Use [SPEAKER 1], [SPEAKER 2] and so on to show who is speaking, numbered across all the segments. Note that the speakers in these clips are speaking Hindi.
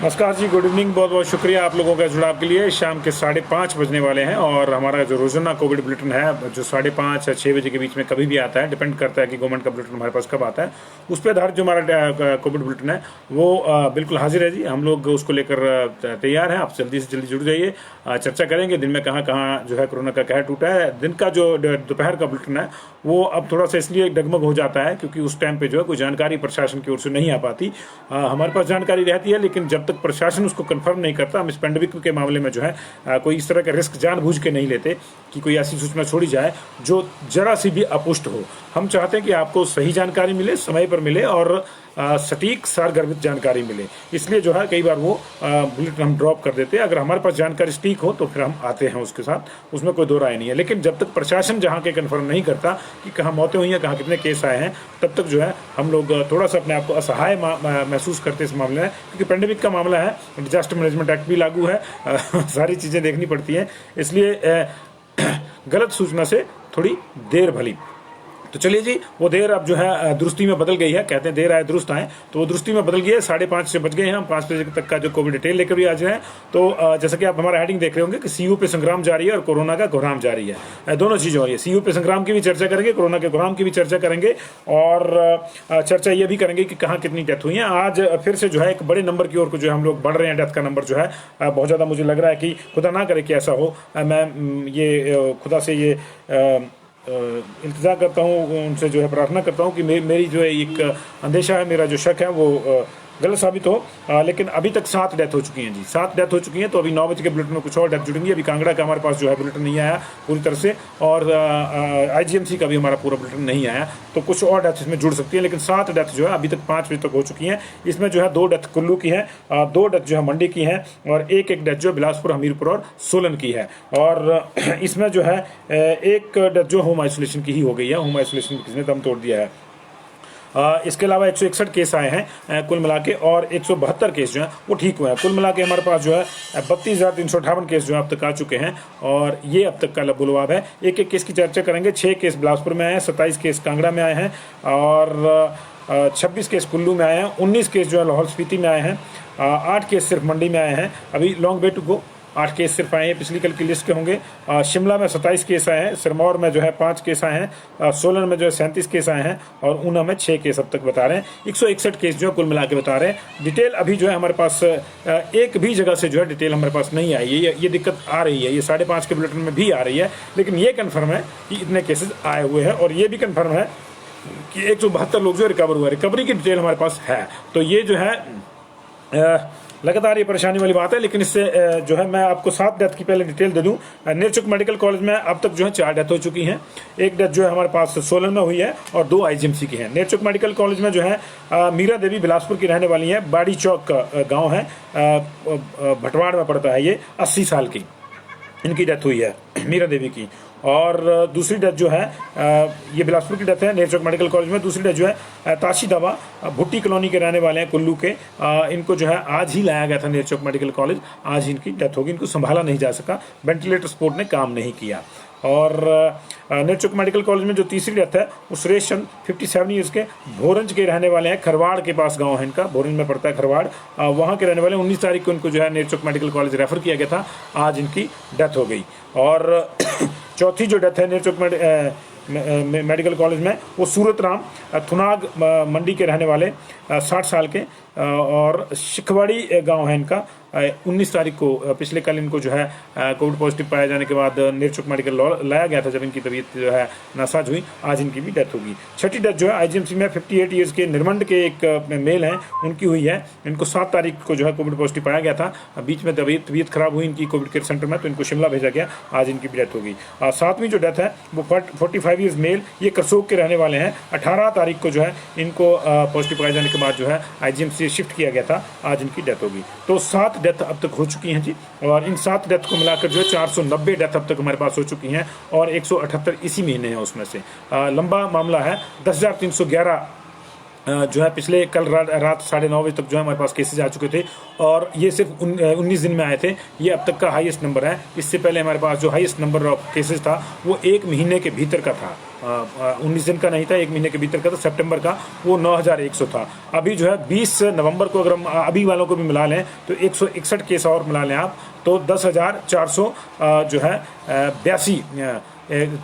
[SPEAKER 1] नमस्कार जी, गुड इवनिंग। बहुत बहुत शुक्रिया आप लोगों का जुड़ाव के लिए। शाम के 5:30 बजने वाले हैं और हमारा जो रोजाना कोविड बुलेटिन है जो 5:30 या 6 बजे के बीच में कभी भी आता है, डिपेंड करता है कि गवर्नमेंट का बुलेटिन हमारे पास कब आता है। उस पर आधारित जो हमारा कोविड बुलेटिन है वो बिल्कुल हाजिर है जी। हम लोग उसको लेकर तैयार हैं। आप जल्दी से जल्दी जुड़ जाइए, चर्चा करेंगे दिन में कहाँ कहाँ जो है कोरोना का कहर टूटा है। दिन का जो दोपहर का बुलेटिन है वो अब थोड़ा सा इसलिए डगमग हो जाता है क्योंकि उस टाइम पे जो है कोई जानकारी प्रशासन की ओर से नहीं आ पाती। हमारे पास जानकारी रहती है लेकिन जब तक प्रशासन उसको कंफर्म नहीं करता, हम इस पेंडेमिक के मामले में जो है कोई इस तरह का रिस्क जानबूझ के नहीं लेते कि कोई ऐसी सूचना छोड़ी जाए जो जरा सी भी अपुष्ट हो। हम चाहते हैं कि आपको सही जानकारी मिले, समय पर मिले और सटीक सारगर्भित जानकारी मिले। इसलिए जो है कई बार वो बुलेटिन हम ड्रॉप कर देते हैं। अगर हमारे पास जानकारी सटीक हो तो फिर हम आते हैं उसके साथ, उसमें कोई दो राय नहीं है। लेकिन जब तक प्रशासन जहाँ के कंफर्म नहीं करता कि कहाँ मौतें हुई हैं, कहाँ कितने केस आए हैं, तब तक जो है हम लोग थोड़ा सा अपने आप को असहाय महसूस करते हैं इस मामले में। क्योंकि पेंडेमिक का मामला है, डिजास्टर मैनेजमेंट एक्ट भी लागू है, सारी चीज़ें देखनी पड़ती हैं। इसलिए गलत सूचना से थोड़ी देर भली। तो चलिए जी, वो देर अब जो है दुरुस्ती में बदल गई है। कहते हैं देर आए दुरुस्त आए, तो वो दुरुस्ती में बदल गई है। 5:30 से बच गए हैं हम। 5 बजे तक का जो कोविड डिटेल लेकर भी आ जाए। तो जैसा कि आप हमारा हेडिंग देख रहे होंगे कि सीयू पे संग्राम जारी है और कोरोना का कोहराम जारी है। दोनों चीज़ें हो रही है। सीयू पे संग्राम की भी चर्चा करेंगे, कोरोना के कोहराम की भी चर्चा करेंगे और चर्चा ये भी करेंगे कि कहाँ कितनी डेथ हुई है। आज फिर से जो है एक बड़े नंबर की ओर को जो हम लोग बढ़ रहे हैं। डेथ का नंबर जो है बहुत ज़्यादा, मुझे लग रहा है कि खुदा ना करे कि ऐसा हो। मैं ये खुदा से ये इंतज़ार करता हूँ, उनसे जो है प्रार्थना करता हूँ कि मेरी जो है एक अंदेशा है, मेरा जो शक है वो गलत साबित हो। लेकिन अभी तक 7 डेथ हो चुकी हैं जी, 7 डेथ हो चुकी हैं। तो अभी 9 बजे के बुलेटिन में कुछ और डेथ जुड़ेंगी। अभी कांगड़ा का हमारे पास जो है बुलेटिन नहीं आया पूरी तरह से और IGMC का भी हमारा पूरा बुलेटिन नहीं आया, तो कुछ और डेथ इसमें जुड़ सकती है। लेकिन 7 डेथ जो है अभी तक 5 बजे तक हो चुकी हैं। इसमें जो है 2 डेथ कुल्लू की है, 2 डेथ जो है मंडी की है और एक डेथ जो है बिलासपुर, हमीरपुर और सोलन की है। और इसमें जो है एक डेथ जो होम आइसोलेशन की ही हो गई है। होम आइसोलेशन किसने दम तोड़ दिया है। इसके अलावा 161 केस आए हैं कुल मिला के और 172 केस जो हैं वो ठीक हुए हैं। कुल मिला के हमारे पास जो है 32,358 केस जो है अब तक आ चुके हैं और ये अब तक का लबुलवाब है। एक एक केस की चर्चा करेंगे। 6 केस बिलासपुर में आए हैं, 27 केस कांगड़ा में आए हैं और 26 केस कुल्लू में आए हैं, 19 केस जो है लाहौल स्पीति में आए हैं, 8 केस सिर्फ मंडी में आए हैं। अभी long way to go. 8 case सिर्फ आए हैं, पिछली कल की लिस्ट के होंगे। शिमला में 27 केस आए हैं, सिरमौर में जो है 5 केस आए हैं, सोलन में जो है 37 केस आए हैं और ऊना में 6 केस अब तक बता रहे हैं। 161 केस जो है कुल मिला के बता रहे हैं। डिटेल अभी जो है हमारे पास एक भी जगह से जो है डिटेल हमारे पास नहीं आई है। ये दिक्कत आ रही है, ये 5:30 के बुलेटिन में भी आ रही है। लेकिन ये कन्फर्म है कि इतने केसेज आए हुए हैं और ये भी कन्फर्म है कि 172 लोग जो रिकवर हुए। रिकवरी की डिटेल हमारे पास है। तो ये जो है लगातार ये परेशानी वाली बात है। लेकिन इससे जो है मैं आपको 7 डेथ की पहले डिटेल दे दूं। नेरचुक मेडिकल कॉलेज में अब तक जो है 4 डेथ हो चुकी हैं। एक डेथ जो है हमारे पास सोलन में हुई है और 2 IGMC की हैं। नेरचुक मेडिकल कॉलेज में जो है मीरा देवी बिलासपुर की रहने वाली हैं। बाड़ी चौक गाँव है, भटवाड़ में पड़ता है। ये 80 साल की इनकी डेथ हुई है, मीरा देवी की। और दूसरी डेथ जो है ये बिलासपुर की डेथ है नेरचौक मेडिकल कॉलेज में। दूसरी डेथ जो है ताशी दवा भुट्टी कॉलोनी के रहने वाले हैं कुल्लू के। इनको जो है आज ही लाया गया था नेरचौक मेडिकल कॉलेज, आज इनकी डेथ होगी। इनको संभाला नहीं जा सका, वेंटिलेटर सपोर्ट ने काम नहीं किया। और नेरचौक मेडिकल कॉलेज में जो तीसरी डेथ है वो सुरेश चंद 57 ईयर्स के भोरंज के रहने वाले हैं। खरवाड़ के पास गांव है इनका, भोरंज में पड़ता है खरवाड़, वहाँ के रहने वाले। 19 तारीख को इनको जो है नेरचौक मेडिकल कॉलेज रेफर किया गया था, आज इनकी डेथ हो गई। और चौथी जो डेथ है नेरचौक मेडिकल कॉलेज में वो सूरत राम थुनाग मंडी के रहने वाले 60 साल के और शिखवाड़ी गांव है इनका। 19 तारीख को पिछले कल इनको जो है कोविड पॉजिटिव पाए जाने के बाद नेरचौक मेडिकल लाया गया था जब इनकी तबीयत जो है नासाज हुई। आज इनकी भी डेथ होगी। छठी डेथ जो है IGMC में 58 ईयर्स के निर्मंड के एक मेल हैं, उनकी हुई है। इनको 7 तारीख को जो है कोविड पॉजिटिव पाया गया था। बीच में तबीयत खराब हुई इनकी कोविड केयर सेंटर में, तो इनको शिमला भेजा गया। आज इनकी भी डेथ होगी। 7वीं जो डेथ है वो 45 ईयर्स मेल, ये करसोग के रहने वाले हैं। 18 तारीख को जो है इनको पॉजिटिव पाए जाने के बाद जो है IGMC शिफ्ट किया गया था। आज इनकी डेथ होगी। तो 7 डेथ अब तक हो चुकी हैं जी। और इन 7 डेथ को मिलाकर जो है 490 डेथ अब तक हमारे पास हो चुकी हैं और 178 इसी महीने हैं उसमें से। लंबा मामला है। 10,311 जो है पिछले कल रात 9:30 बजे तक जो है हमारे पास केसेज आ चुके थे, और ये सिर्फ 19 दिन में आए थे। ये अब तक का हाईएस्ट नंबर है। इससे पहले हमारे पास जो हाईएस्ट नंबर ऑफ केसेज था वो 1 महीने के भीतर का था। 19 दिन का नहीं था, 1 महीने के भीतर का था। सितंबर का वो 9,100 था। अभी जो है 20 नवंबर को अगर हम अभी वालों को भी मिला लें तो 161 केस और मिला लें आप, तो 10,400 जो है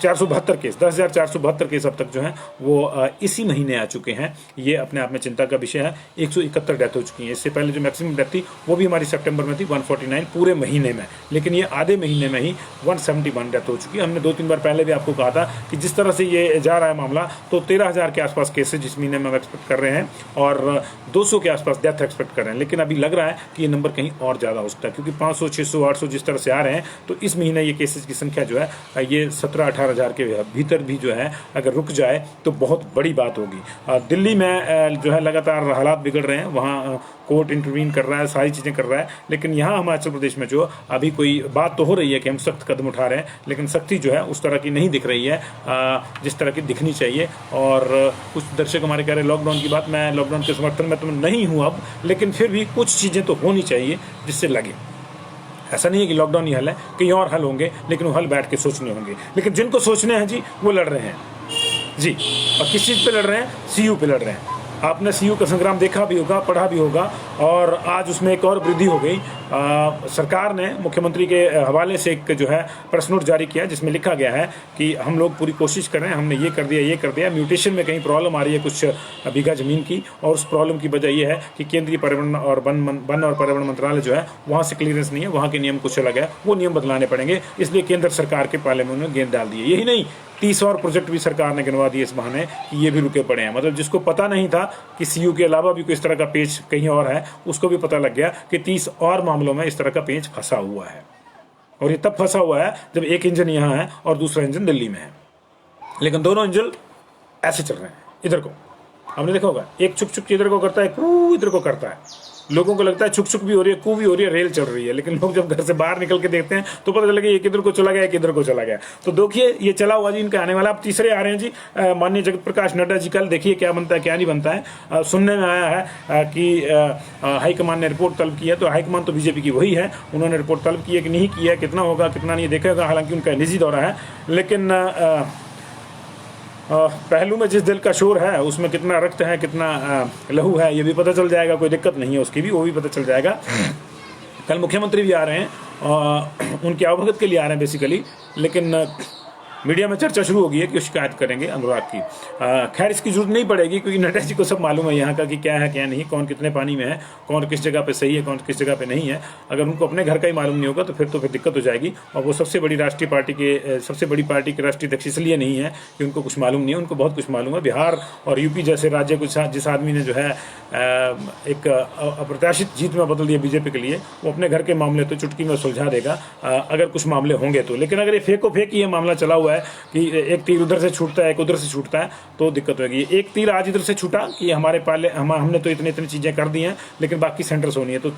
[SPEAKER 1] 472 केस, 10,472 केस अब तक जो हैं वो इसी महीने आ चुके हैं। ये अपने आप में चिंता का विषय है। 171 डेथ हो चुकी हैं। इससे पहले जो मैक्सिमम डेथ थी वो भी हमारी सितंबर में थी, 149 पूरे महीने में, लेकिन ये आधे महीने में ही 171 डेथ हो चुकी है। हमने 2-3 बार पहले भी आपको कहा था कि जिस तरह से ये जा रहा है मामला, तो 13,000 के आसपास केसेज इस महीने में हम एक्सपेक्ट कर रहे हैं और 200 के आसपास डेथ एक्सपेक्ट कर रहे हैं। लेकिन अभी लग रहा है कि ये नंबर कहीं और ज़्यादा हो सकता है, क्योंकि 500, 600, 800 जिस तरह से आ रहे हैं, तो इस महीने ये केसेज की संख्या जो है ये 17-18,000 के भीतर भी जो है अगर रुक जाए तो बहुत बड़ी बात होगी। दिल्ली में जो है लगातार हालात बिगड़ रहे हैं, वहाँ कोर्ट इंटरवीन कर रहा है, सारी चीज़ें कर रहा है, लेकिन यहाँ हिमाचल प्रदेश में जो अभी कोई बात तो हो रही है कि हम सख्त कदम उठा रहे हैं, लेकिन सख्ती जो है उस तरह की नहीं दिख रही है जिस तरह की दिखनी चाहिए। और कुछ दर्शक हमारे कह रहे हैं लॉकडाउन की बात, मैं लॉकडाउन के समर्थन में तो नहीं हूँ अब, लेकिन फिर भी कुछ चीज़ें तो होनी चाहिए जिससे लगे। ऐसा नहीं है कि लॉकडाउन ही हल है, कहीं और हल होंगे, लेकिन वो हल बैठ के सोचने होंगे। लेकिन जिनको सोचने हैं जी वो लड़ रहे हैं जी। और किस चीज़ पे लड़ रहे हैं? सीयू पे लड़ रहे हैं। आपने सीयू का संग्राम देखा भी होगा, पढ़ा भी होगा, और आज उसमें एक और वृद्धि हो गई। सरकार ने मुख्यमंत्री के हवाले से एक जो है प्रेस नोट जारी किया, जिसमें लिखा गया है कि हम लोग पूरी कोशिश कर रहे हैं, हमने ये कर दिया। म्यूटेशन में कहीं प्रॉब्लम आ रही है कुछ बीघा जमीन की, और उस प्रॉब्लम की वजह यह है कि केंद्रीय पर्यावरण और वन और पर्यावरण मंत्रालय जो है वहाँ से क्लियरेंस नहीं है, वहाँ के नियम कुछ अलग है, वो नियम बदलाने पड़ेंगे। इसलिए केंद्र सरकार के पाले में उन्होंने गेंद डाल दी है। यही नहीं, 30 और प्रोजेक्ट भी सरकार ने गिनवा दिए इस बहाने कि ये भी रुके पड़े हैं। मतलब जिसको पता नहीं था कि सीयू के अलावा भी कोई इस तरह का पेच कहीं और है, उसको भी पता लग गया कि 30 और मामलों में इस तरह का पेच फंसा हुआ है। और ये तब फंसा हुआ है जब एक इंजन यहाँ है और दूसरा इंजन दिल्ली में है, लेकिन दोनों इंजन ऐसे चल रहे हैं। इधर को आपने देखा होगा, एक छुक छुक इधर को करता है, कू इधर को करता है। लोगों को लगता है छुक छुक भी हो रही है, कू भी हो रही है, रेल चल रही है, लेकिन लोग जब घर से बाहर निकल के देखते हैं तो पता चला कि ये किधर को चला गया, किधर को चला गया। तो देखिए ये चला हुआ जी इनका आने वाला। अब तीसरे आ रहे हैं जी माननीय जगत प्रकाश नड्डा जी। कल देखिए क्या बनता है क्या नहीं बनता है। सुनने में आया है कि हाईकमान ने रिपोर्ट तलब की है, तो हाईकमान तो बीजेपी की वही है, उन्होंने रिपोर्ट तलब की है कि नहीं की है, कितना होगा कितना नहीं देखेगा, हालांकि उनका निजी दौरा है। लेकिन पहलू में जिस दिल का शोर है उसमें कितना रक्त है, कितना लहू है, ये भी पता चल जाएगा। कोई दिक्कत नहीं है उसकी भी, वो भी पता चल जाएगा। कल मुख्यमंत्री भी आ रहे हैं, उनके अवगत के लिए आ रहे हैं बेसिकली, लेकिन मीडिया में चर्चा शुरू हो गई है कि शिकायत करेंगे अनुराग की। खैर इसकी जरूरत नहीं पड़ेगी, क्योंकि नड्डा जी को सब मालूम है यहाँ का कि क्या है क्या नहीं, कौन कितने पानी में है, कौन किस जगह पे सही है, कौन किस जगह पे नहीं है। अगर उनको अपने घर का ही मालूम नहीं होगा तो फिर दिक्कत हो जाएगी। और वो सबसे बड़ी पार्टी के राष्ट्रीय अध्यक्ष इसलिए नहीं है कि उनको कुछ मालूम नहीं है, उनको बहुत कुछ मालूम है। बिहार और यूपी जैसे राज्य को जिस आदमी ने जो है एक अप्रत्याशित जीत में बदल दिया बीजेपी के लिए, वो अपने घर के मामले तो चुटकी में सुलझा देगा अगर कुछ मामले होंगे तो। लेकिन अगर ये फेंको फेंक ये मामला चला हुआ है कि एक तीर उधर से छूटता है, एक उधर से छूटता है, तो दिक्कत होगी। एक तीर आज इधर से छूटा कि हमने तो इतनी चीजें कर दी हैं, लेकिन बाकी सेंटर से होनी है। तो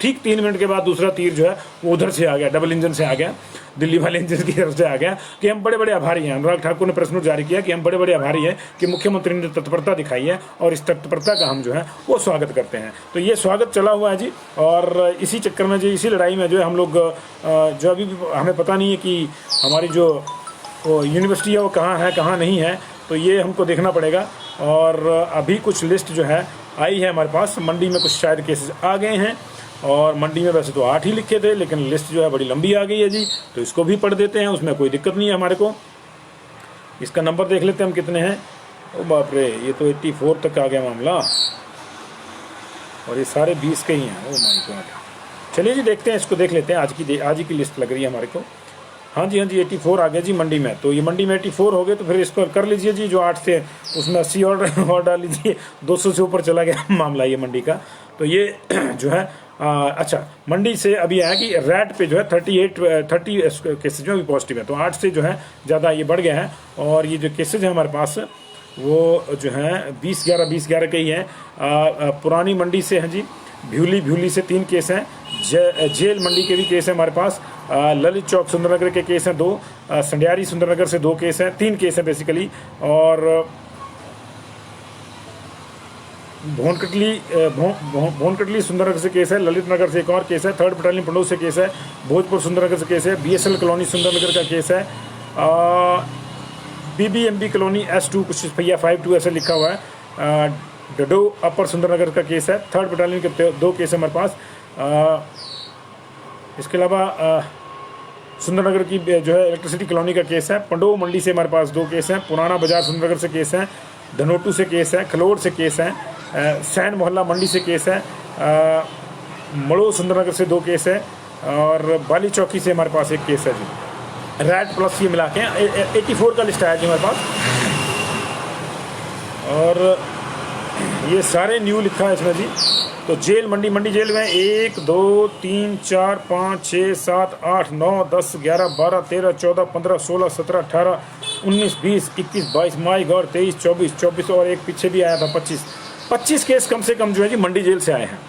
[SPEAKER 1] ठीक 3 मिनट के बाद दूसरा तीर जो है वो उधर से आ गया, डबल इंजन से आ गया, दिल्ली वाले इंजन की तरफ से आ गया कि हम बड़े बड़े आभारी हैं। अनुराग ठाकुर ने प्रेस नोट जारी किया कि हम बड़े बड़े आभारी हैं कि मुख्यमंत्री ने तत्परता दिखाई है, और इस तत्परता का हम जो है वो स्वागत करते हैं। तो ये स्वागत चला हुआ है जी। और इसी चक्कर में जो इसी लड़ाई में जो है हम लोग जो अभी भी हमें पता नहीं है कि हमारी जो यूनिवर्सिटी है वो कहाँ है कहाँ नहीं है, तो ये हमको देखना पड़ेगा। और अभी कुछ लिस्ट जो है आई है हमारे पास, मंडी में कुछ शायद केसेस आ गए हैं, और मंडी में वैसे तो 8 ही लिखे थे, लेकिन लिस्ट जो है बड़ी लंबी आ गई है जी, तो इसको भी पढ़ देते हैं, उसमें कोई दिक्कत नहीं है हमारे को। इसका नंबर देख लेते हैं हम कितने हैं। ओ बाप रे, ये तो 84 तक आ गया मामला, और ये सारे 20 के ही हैं। Oh my God. चलिए जी देखते हैं, इसको देख लेते हैं। आज ही की लिस्ट लग रही है हमारे को। हाँ जी 84 आ गया जी मंडी में। तो ये मंडी में 84 हो गए, तो फिर इस पर कर लीजिए जी, जो 8 थे उसमें 80 और डाल लीजिए, 200 से ऊपर चला गया मामला ये मंडी का। तो ये जो है अच्छा, मंडी से अभी आया कि रैट पे जो है 30 केसेज में भी पॉजिटिव है, तो 8 से जो है ज़्यादा ये बढ़ गया है। और ये जो केसेज है हमारे पास वो जो है 20-11 के ही हैं। पुरानी मंडी से हैं जी, भ्यूली से 3 केस हैं, जेल मंडी के भी केस हैं हमारे पास, ललित चौक सुंदरनगर के केस हैं 2, संडियारी सुंदरनगर से 2 केस हैं, 3 केस हैं बेसिकली। और भोनकटली सुंदरनगर से केस है, ललित नगर से एक और केस है, 3rd बटालियन पंडोह से केस है, भोजपुर सुंदरनगर से केस है, BSL कॉलोनी सुंदरनगर का केस है, BBMB कॉलोनी S2 कुछ भैया 52 ऐसे लिखा हुआ है, डडो अपर सुंदरनगर का केस है, 3rd बटालियन के 2 केस है हमारे पास। इसके अलावा सुंदरनगर की जो है इलेक्ट्रिसिटी कॉलोनी का केस है, पंडोह मंडी से हमारे पास 2 केस हैं, पुराना बाजार सुंदरनगर से केस है, धनोटू से केस है, खलोड़ से केस है, सैन मोहल्ला मंडी से केस है, मड़ो सुंदरनगर से 2 केस है, और बाली चौकी से हमारे पास 1 केस है जी। रैट प्लस ये मिला के 84 का लिस्ट आया जी हमारे पास, और ये सारे न्यू लिखा है इसमें जी। तो जेल मंडी जेल में 1 2 3 4 5 6 7 8 9 10 11 12 13 14 15 16 17 18 19 20 21 22 माई गॉड 23 24 और एक पीछे भी आया था 25 केस कम से कम जो है जी मंडी जेल से आए हैं।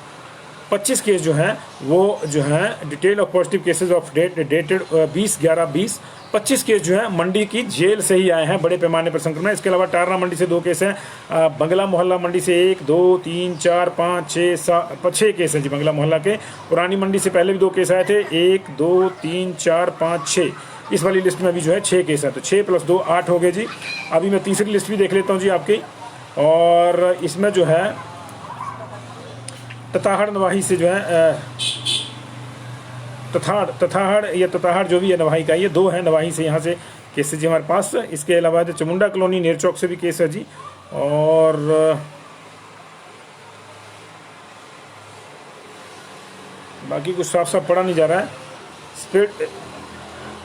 [SPEAKER 1] 25 केस जो हैं वो जो हैं detail of positive cases of dated 20/11/20। 25 case जो है मंडी की जेल से ही आए हैं बड़े पैमाने पर संक्रमण। इसके अलावा टारना मंडी से 2 केस हैं, बंगला मोहल्ला मंडी से 1 2 3 4 5 6 7 6 केस हैं जी बंगला मोहल्ला के। पुरानी मंडी से पहले भी 2 केस आए थे, 1 2 3 4 5 6। इस वाली लिस्ट में भी जो है 6 केस हैं, तो 6 + 2 8 हो गए जी। अभी मैं तीसरी लिस्ट भी देख लेता हूँ जी आपकी, और इसमें जो है तताहड़ नवाही से जो है तताहड़ जो भी है नवाही का, ये 2 है नवाही से, यहाँ से केस जी हमारे पास। इसके अलावा जो चमुंडा कॉलोनी नेर चौक से भी केस है जी, और बाकी कुछ साफ साफ पढ़ा नहीं जा रहा है।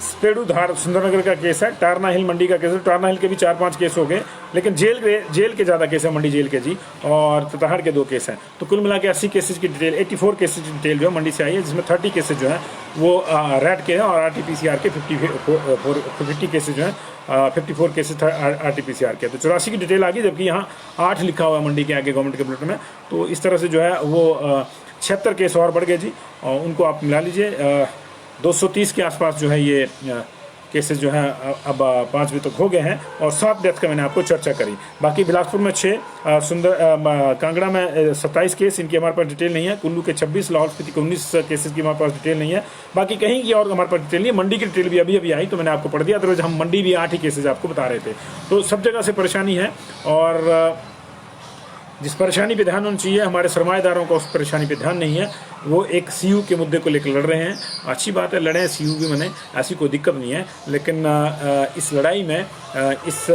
[SPEAKER 1] स्पेडू धार सुंदरनगर का केस है, टारना हिल मंडी का केस है, टारना हिल के भी 4-5 केस हो गए, लेकिन जेल के ज़्यादा केस है मंडी जेल के जी, और तताहड़ के 2 केस हैं। तो कुल मिला के 80 केसेज की डिटेल, 84 केसेज की डिटेल जो है मंडी से आई है, जिसमें 30 केसेज जो हैं वो रैट के हैं, और RT-PCR के 50 केसेज जो हैं 54 केसेज RT-PCR के। तो 84 की डिटेल आ गई, जबकि यहाँ 8 लिखा हुआ है मंडी के आगे गवर्नमेंट के बुलेटिन में। तो इस तरह से जो है वो 76 केस और बढ़ गए जी, और उनको आप मिला लीजिए। 230 के आसपास जो है ये केसेस जो हैं अब 5 बजे तक हो गए हैं, और 7 डेथ का मैंने आपको चर्चा करी। बाकी बिलासपुर में 6, कांगड़ा में 27 केस, इनकी हमारे पास डिटेल नहीं है, कुल्लू के 26, लाहौल स्पीति के 19 केसेस की हमारे पास डिटेल नहीं है। बाकी कहीं की और हमारे पास डिटेल नहीं है। मंडी की डिटेल भी अभी आई, तो मैंने आपको पढ़ दिया, अदरवाइज हम मंडी भी 8 ही केसेज आपको बता रहे थे। तो सब जगह से परेशानी है, और जिस परेशानी पे ध्यान होना चाहिए हमारे सरमाएदारों का, उस परेशानी पे ध्यान नहीं है। वो एक CU के मुद्दे को लेकर लड़ रहे हैं, अच्छी बात है, लड़ें CU भी, मैंने ऐसी कोई दिक्कत नहीं है, लेकिन इस लड़ाई में, इस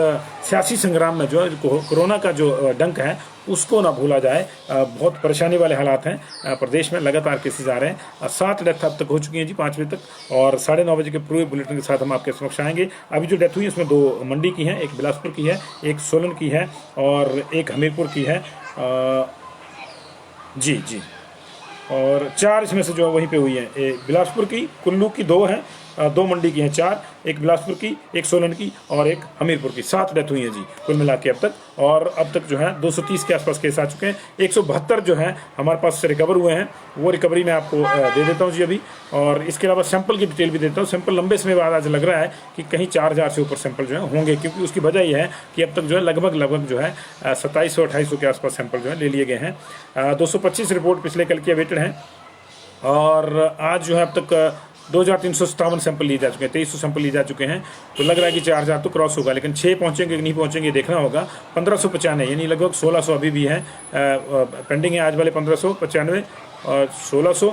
[SPEAKER 1] सियासी संग्राम में जो है कोरोना का जो डंक है उसको ना भूला जाए। बहुत परेशानी वाले हालात हैं प्रदेश में, लगातार केसेज आ रहे हैं। 7 डेथ अब तक हो चुकी हैं जी 5 बजे तक, और 9:30 बजे के पूरे बुलेटिन के साथ हम आपके समक्ष आएंगे। अभी जो डेथ हुई है उसमें 2 मंडी की हैं, एक बिलासपुर की है, एक सोलन की है, और एक हमीरपुर की है जी, और 4 इसमें से जो वहीं पे हुई है। एक बिलासपुर की, कुल्लू की 2 हैं, 2 मंडी की हैं 4, एक बिलासपुर की, एक सोलन की, और एक हमीरपुर की। 7 डेथ हुई हैं जी कुल मिला के अब तक, और अब तक जो है 230 के आसपास केस आ चुके हैं। 172 जो हैं हमारे पास से रिकवर हुए हैं, वो रिकवरी मैं आपको दे देता हूँ जी अभी। और इसके अलावा सैंपल की डिटेल भी देता हूँ। सैंपल लंबे समय बाद आज लग रहा है कि कहीं 4000 से ऊपर सैंपल जो है होंगे, क्योंकि उसकी वजह यह है कि अब तक जो है लगभग जो है 2700-2800 के आसपास सैंपल जो है ले लिए गए हैं। 225 रिपोर्ट पिछले कल की अवेटेड हैं, और आज जो है अब तक 2357 सैंपल लिए जा चुके हैं, 2300 सैंपल लिए जा चुके हैं। तो लग रहा है कि 4000 तो क्रॉस होगा, लेकिन 6 पहुंचेंगे कि नहीं पहुंचेंगे देखना होगा। 1595 यानी लगभग 1600 अभी भी है पेंडिंग है। आज वाले 1595 और 1600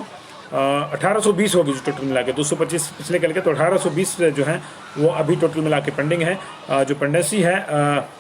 [SPEAKER 1] 1820 होगी जो टोटल मिला के। 225 पिछले कल के, तो 1820 जो है वो अभी टोटल मिला के पेंडिंग है। जो पेंडेंसी है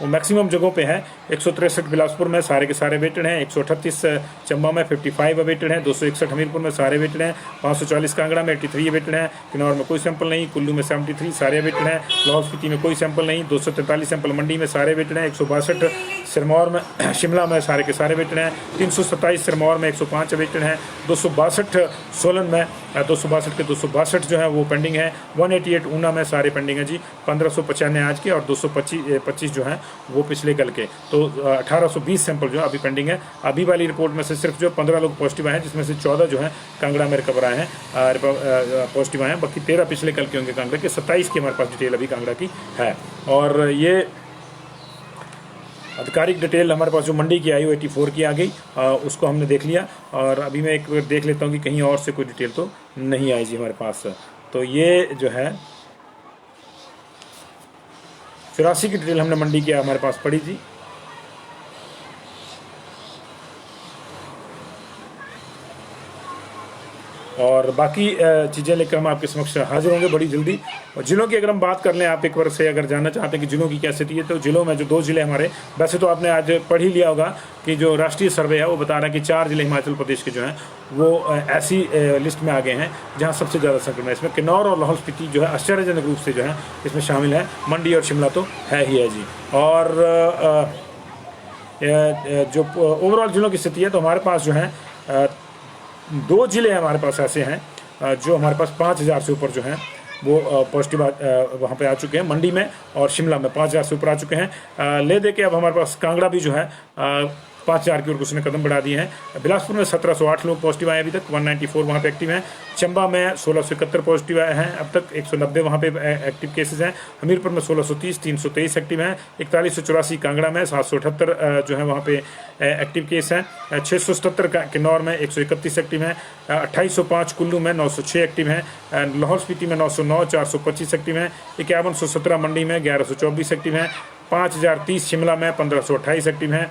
[SPEAKER 1] वो मैक्सिमम जगहों पे है। 163 बिलासपुर में सारे के सारे वेटेड हैं, 138 चंबा में 55 वेटेड हैं, 261 हमीरपुर में सारे वेटेड हैं, 540 कांगड़ा में 83 वेटेड हैं, किन्नौर में कोई सैंपल नहीं, कुल्लू में 73 सारे वेटेड हैं, लाहौल स्पीति में कोई सैंपल नहीं, 243 सैंपल मंडी में सारे वेटेड हैं, 162 सिरमौर में शिमला में सारे के सारे वेटेड हैं, 327 सिरमौर में 105 वेटेड हैं, 262 सोलन में 262 के 262 जो है वो पेंडिंग है, 188 ऊना में सारे पेंडिंग है जी, 1595 आज के और 225 जो है वो पिछले कल के। तो 1820 सैंपल जो है अभी पेंडिंग है। अभी वाली रिपोर्ट में से सिर्फ जो 15 लोग पॉजिटिव आए हैं, जिसमें से 14 जो है कांगड़ा में रिकवर आए हैं, पॉजिटिव आए हैं, बाकी 13 पिछले कल के होंगे कांगड़ा के। 27 की हमारे पास डिटेल अभी कांगड़ा की है। और ये आधिकारिक डिटेल हमारे पास जो मंडी की आई वो 84 की आ गई, उसको हमने देख लिया। और अभी मैं एक बार देख लेता हूँ कि कहीं और से कोई डिटेल तो नहीं आई जी हमारे पास। तो ये जो है 84 की डिटेल हमने मंडी की हमारे पास पड़ी थी। और बाकी चीज़ें लेकर हम आपके समक्ष हाजिर होंगे बड़ी जल्दी। और जिलों की अगर हम बात कर लें, आप एक बार से अगर जानना चाहते हैं कि जिलों की क्या स्थिति है, तो जिलों में जो 2 जिले हमारे, वैसे तो आपने आज पढ़ ही लिया होगा कि जो राष्ट्रीय सर्वे है वो बता रहा है कि 4 जिले हिमाचल प्रदेश के जो हैं वो ऐसी लिस्ट में आ गए हैं जहाँ सबसे ज़्यादा संक्रमण है। इसमें किन्नौर और लाहौल स्पीति जो है आश्चर्यजनक रूप से जो है इसमें शामिल है। मंडी और शिमला तो है ही है जी। और जो ओवरऑल जिलों की स्थिति है, तो हमारे पास जो है 2 जिले हमारे पास ऐसे हैं जो हमारे पास 5000 से ऊपर जो हैं वो पॉजिटिव वहाँ पे आ चुके हैं। मंडी में और शिमला में 5000 से ऊपर आ चुके हैं। ले दे के अब हमारे पास कांगड़ा भी जो है 5000 की ओर उसने कदम बढ़ा दिए हैं। बिलासपुर में 1708 लोग पॉजिटिव आए अभी तक, 194 वहाँ पे एक्टिव हैं। चंबा में 1671 पॉजिटिव आए हैं अब तक, 190 वहाँ पे एक्टिव केसेस हैं। हमीरपुर में 1630, 323 एक्टिव हैं। 4184 कांगड़ा में, 778 जो है वहाँ पे एक्टिव केस हैं। 677 किन्नौर में, 131 एक्टिव हैं। 2805 कुल्लू में, 906 एक्टिव हैं। लाहौल स्पीति में 909, 425 एक्टिव हैं। 5117 मंडी में, 1124 एक्टिव हैं। 5030 शिमला में, 1528 एक्टिव हैं।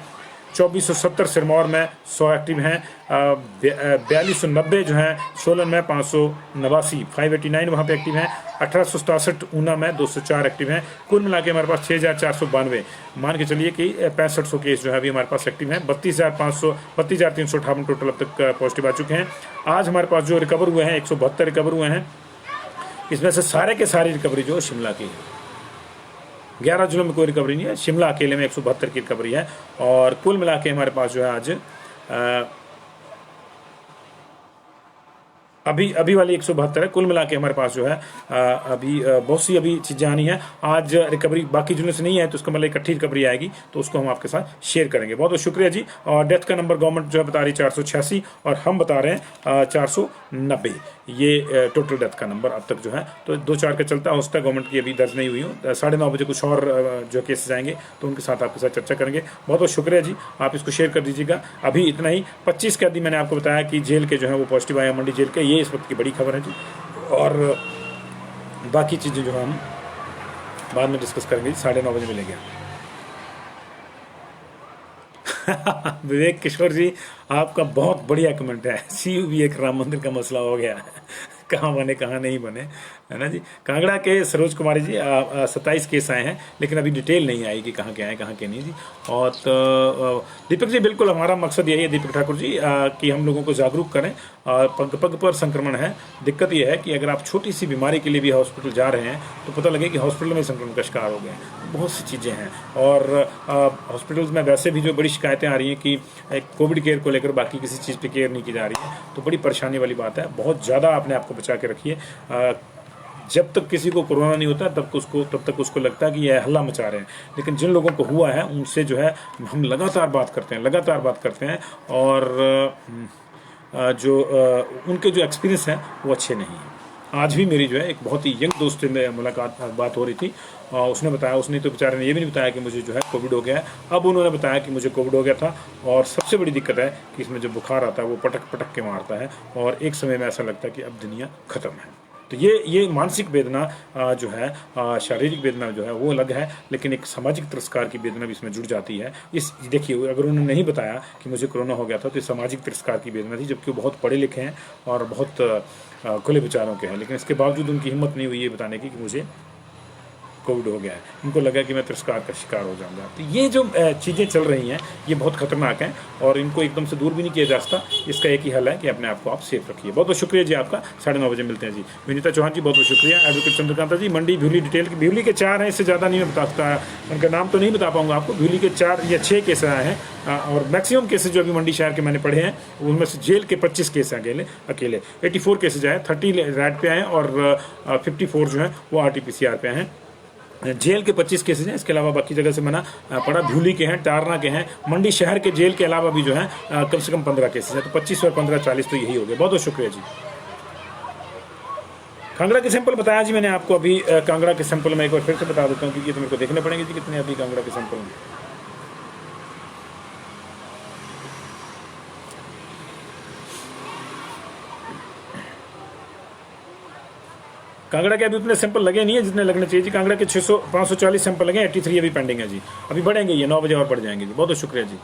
[SPEAKER 1] 2470 सिरमौर में 100 एक्टिव हैं। 4290 जो हैं सोलन में, 589 589 वहाँ पे एक्टिव हैं। 1867 ऊना में, 204 एक्टिव हैं। कुल मिला के हमारे पास 6492, मान के चलिए कि 6500 केस जो है अभी हमारे पास एक्टिव हैं। 32,358 टोटल अब तक पॉजिटिव आ चुके हैं। आज हमारे पास जो रिकवर हुए हैं 172 रिकवर हुए हैं। इसमें से सारे के सारी रिकवरी जो शिमला की है। 11 जिलों में कोई रिकवरी नहीं है, शिमला अकेले में 172 की रिकवरी है। और कुल मिला के हमारे पास जो है आज अभी वाली 172 है। कुल मिला के हमारे पास जो है अभी बहुत सी अभी चीज़ें आनी है। आज रिकवरी बाकी जिलों से नहीं है, तो उसका मतलब इकट्ठी रिकवरी आएगी, तो उसको हम आपके साथ शेयर करेंगे। बहुत बहुत शुक्रिया जी। और डेथ का नंबर गवर्नमेंट जो है बता रही 486 और हम बता रहे हैं 490, ये टोटल डेथ का नंबर अब तक जो है। तो 2-4 का चलता हो सकता है गवर्नमेंट की अभी दर्ज नहीं हुई हो। 9:30 बजे कुछ और जो केसेस आएंगे तो उनके साथ आपके साथ चर्चा करेंगे। बहुत बहुत शुक्रिया जी, आप इसको शेयर कर दीजिएगा। अभी इतना ही। 25 कैदी मैंने आपको बताया कि जेल के जो है वो पॉजिटिव आए मंडी जेल के, ये इस वक्त की बड़ी खबर है जी। और बाकी चीज़ें जो है हम बाद में डिस्कस करेंगे। 9:30 बजे मिलेंगे। विवेक किशोर जी, आपका बहुत बढ़िया कमेंट है। CUB एक राम मंदिर का मसला हो गया है, कहाँ बने कहाँ नहीं बने, है ना जी। कांगड़ा के सरोज कुमारी जी 27 केस आए हैं, लेकिन अभी डिटेल नहीं आई कि कहाँ के आए कहाँ के नहीं जी। और तो दीपक जी, बिल्कुल हमारा मकसद यही है दीपक ठाकुर जी कि हम लोगों को जागरूक करें। पग पग पर संक्रमण है। दिक्कत यह है कि अगर आप छोटी सी बीमारी के लिए भी हॉस्पिटल जा रहे हैं तो पता लगे कि हॉस्पिटल में संक्रमण का शिकार हो गए हैं। बहुत सी चीज़ें हैं। और हॉस्पिटल्स में वैसे भी जो बड़ी शिकायतें आ रही हैं कि कोविड केयर को लेकर बाकी किसी चीज़ पे केयर नहीं की जा रही है, तो बड़ी परेशानी वाली बात है। बहुत ज़्यादा अपने आप को बचा के रखिए। जब तक किसी को कोरोना नहीं होता तब तक उसको लगता है कि यह हल्ला मचा रहे हैं, लेकिन जिन लोगों को हुआ है उनसे जो है हम लगातार बात करते हैं और जो उनके जो एक्सपीरियंस हैं वो अच्छे नहीं हैं। आज भी मेरी जो है एक बहुत ही यंग दोस्त से मुलाकात बात हो रही थी। उसने बताया, उसने तो बेचारे ने ये भी नहीं बताया कि मुझे जो है कोविड हो गया है। अब उन्होंने बताया कि मुझे कोविड हो गया था, और सबसे बड़ी दिक्कत है कि इसमें जो बुखार आता है वो पटक पटक के मारता है, और एक समय में ऐसा लगता है कि अब दुनिया ख़त्म है। तो ये मानसिक वेदना जो है, शारीरिक वेदना जो है वो अलग है, लेकिन एक सामाजिक तिरस्कार की वेदना भी इसमें जुड़ जाती है। इस देखिए, अगर उन्होंने नहीं बताया कि मुझे कोरोना हो गया था तो ये सामाजिक तिरस्कार की वेदना थी, जबकि वो बहुत पढ़े लिखे हैं और बहुत खुले विचारों के हैं, लेकिन इसके बावजूद उनकी हिम्मत नहीं हुई ये बताने की कि मुझे कोविड हो गया है। उनको लगा कि मैं तिरस्कार का शिकार हो जाऊंगा। तो ये जो चीज़ें चल रही हैं ये बहुत खतरनाक हैं, और इनको एकदम से दूर भी नहीं किया जा सकता। इसका एक ही हल है कि अपने आप को आप सेफ रखिए। बहुत बहुत शुक्रिया जी आपका। 9:30 बजे मिलते हैं जी। विनीता चौहान जी, बहुत बहुत शुक्रिया। एडवोकेट चंद्रकांता जी, मंडी भ्यूली डिटेल की, भ्यूली के 4 हैं, इससे ज़्यादा नहीं मैं बता सकता, उनका नाम तो नहीं बता पाऊंगा आपको। भ्यूली के 4 या 6 केस आए हैं, और मैक्सिमम केसेज जो अभी मंडी शहर के मैंने पढ़े हैं उनमें से जेल के 25 केस हैं अकेले। 84 केसेज आए, 30 रैट पे आए और 54 जो है वो RT-PCR पे हैं। जेल के 25 केसेज हैं, इसके अलावा बाकी जगह से मना पड़ा। भ्यूली के हैं, टारना के हैं, मंडी शहर के जेल के अलावा भी जो है कम से कम 15 केसेज हैं। तो 25 और 15 40 तो यही हो गए। बहुत बहुत शुक्रिया जी। कांगड़ा के सैंपल बताया जी मैंने आपको। अभी कांगड़ा के सैंपल में एक बार फिर से बता देता हूँ, क्योंकि तो मेरे को देखने पड़ेंगे जी कितने अभी कांगड़ा के सैंपल में। कांगड़ा के अभी उतने सैंपल लगे नहीं है जितने लगने चाहिए जी। कांगड़ा के 540 सैंपल लगे, 83 अभी पेंडिंग है जी। अभी बढ़ेंगे, ये 9 बजे और बढ़ जाएंगे जी। बहुत बहुत शुक्रिया जी।